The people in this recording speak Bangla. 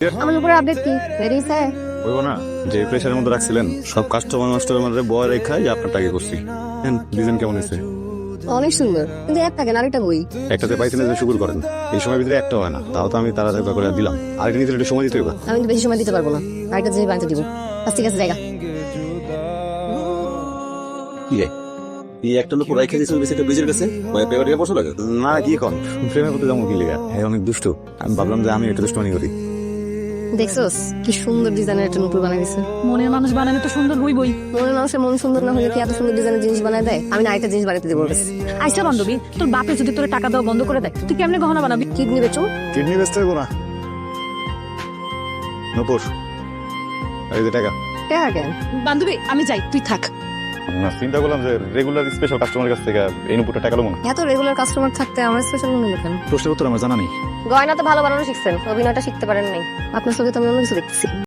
আমার উপরে আপডেট কি রেডি স্যার? বলবো না যে প্রেশারের মধ্যে রাখছিলেন সব কাস্টমারের মধ্যে বয় রেখায় যে আপনার টাকা করছি। ডিজাইন কেমন হয়েছে? অনেক সুন্দর, কিন্তু একটা কেন আরেকটা বই। একটাতে পাইছেন যে শুকুর করেন, এই সময় ভিতরে একটা হয় না, তাও তো আমি তাড়াতাড়ি করে দিলাম। আরেকটা নিতে একটু সময় দিতে হবে। আমি তো বেশি সময় দিতে পারবো না, আরেকটা জিনিস বানিয়ে দিব। ঠিক আছে জায়গা এই একটা লোক রাইখে দিয়েছিল বেশিটা ব্রিজের কাছে পেপার দিয়ে বসে লাগে। না কি কন প্রেমের প্রতি যাবো কি লিগা? হ্যাঁ অনেক দুষ্ট। আমি ভাবলাম যে আমি একটু দুষ্টমানি করি। দেখছোস কি সুন্দর ডিজাইনের একটা নুপুর বানাই দিছে। মনের মানুষ বানানো তো সুন্দর হইবই। মনের মানুষের মন সুন্দর না হলে কি এত সুন্দর ডিজাইনের জিনিস বানায় দেয়? আমি না আরেকটা জিনিস বানাতে দেবো। আইসা বান্ধবী, তোর বাপে যদি তোর টাকা দেওয়া বন্ধ করে দেয়, তুই কেমনে গহনা বানাবি? কিডনি বেচুন। কিডনি বেচতে হইব না নপুর, এই যে টাকা। টাকা কেন? বান্ধবী আমি যাই, তুই থাক। না চিন্তা করলাম যে রেগুলার স্পেশাল কাস্টমারের কাছ থেকে এই নুপুরটা টাকা লমন। এত রেগুলার কাস্টমার থাকতে আমার স্পেশাল মনে হলো কেন? প্রশ্নের উত্তর আমার জানা নেই। গয়না তো ভালো বানানো শিখছেন, অভিনয়টা শিখতে পারেন নাই। আপনার চোখে তো আমি অন্য কিছু দেখতেছি।